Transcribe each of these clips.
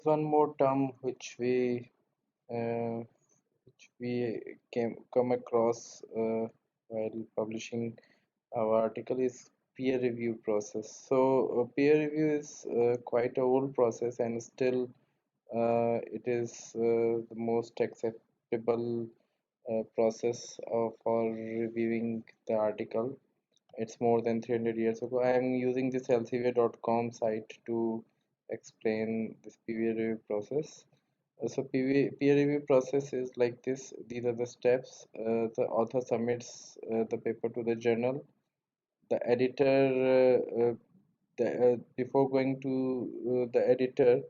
one more term which we come across while publishing our article is peer review process. So peer review is quite a old process, and still it is the most acceptable process for reviewing the article. It's more than 300 years ago. I am using this elsevier.com site to explain this peer review process. So peer review process is like this. These are the steps. The author submits the paper to the journal. The editor, before going to the editor,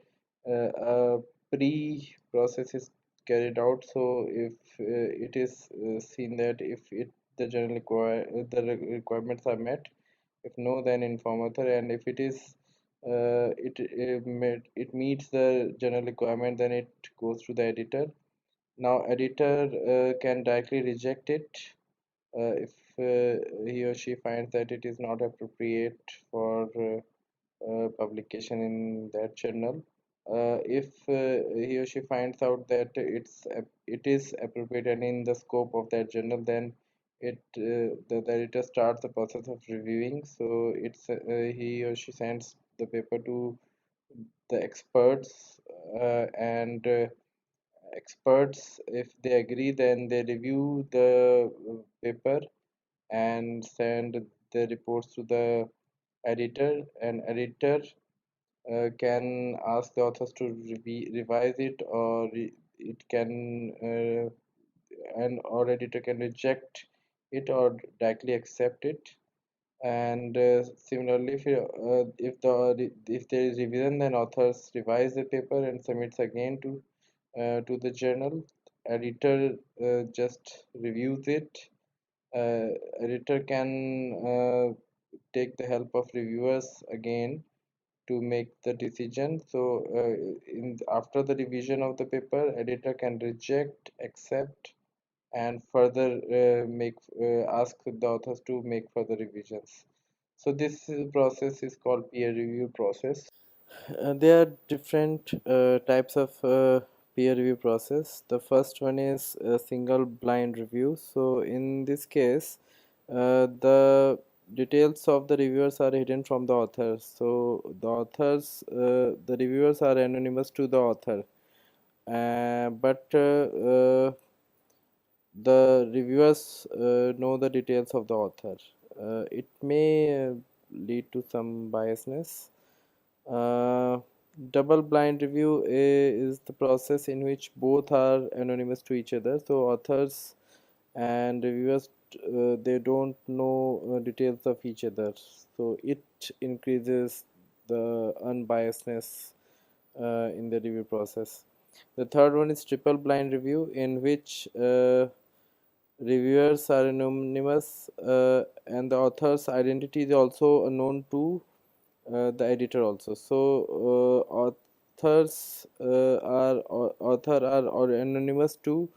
a pre-process is carried out. So if it is seen that if the journal requirements are met, if no, then inform author, and if it meets the general requirement, then it goes to the editor. Now editor can directly reject it if he or she finds that it is not appropriate for publication in that journal. If he or she finds out that it is appropriate and in the scope of that journal, then the editor starts the process of reviewing. So he or she sends the paper to the experts, and experts, if they agree, then they review the paper and send the reports to the editor, and editor can ask the authors to revise it, or it can and or editor can reject it or directly accept it. And similarly, if there is revision, then authors revise the paper and submits again to the journal. Editor just reviews it. uh, Editor can take the help of reviewers again to make the decision. So after the revision of the paper, editor can reject, accept, and further make ask the authors to make further revisions. So this process is called peer review process. There are different types of peer review process. The first one is a single blind review. So in this case, the details of the reviewers are hidden from the authors. So the reviewers are anonymous to the author, but the reviewers know the details of the author. It may lead to some biasness. uh, Double blind review is the process in which both are anonymous to each other. So authors and reviewers, they don't know details of each other. So it increases the unbiasedness in the review process. The third one is triple blind review, in which reviewers are anonymous, and the author's identity is also unknown to the editor also. So author are or anonymous to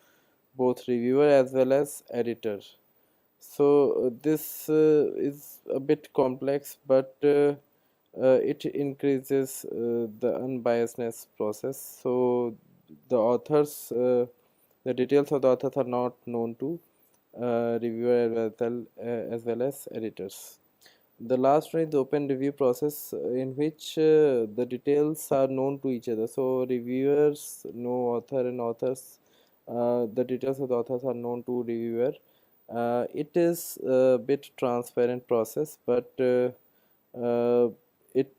both reviewer as well as editor. So this is a bit complex, but it increases the unbiasedness process. So the authors the details of the authors are not known to reviewer as well as editors. The last one is the open review process, in which the details are known to each other. So reviewers know author, and authors, the details of the authors are known to reviewer. It is a bit transparent process, but it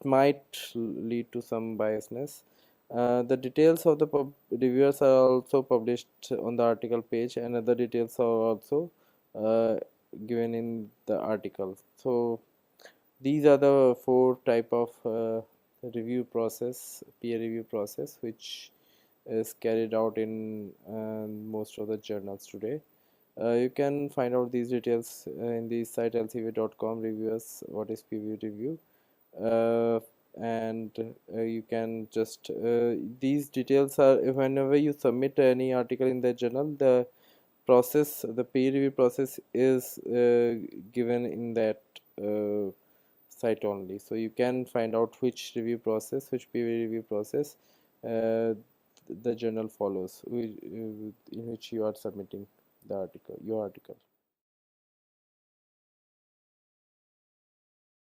might lead to some biasness. The details of the reviewers are also published on the article page, and other details are also uh, given in the article. So these are the four type of peer review process, which is carried out in most of the journals today. You can find out these details in the site elsevier.com reviewers what is peer review. uh, and you can just these details are, whenever you submit any article in the journal, the peer review process is given in that uh, site only. So you can find out which peer review process uh, the journal follows, in which you are submitting the article, your article.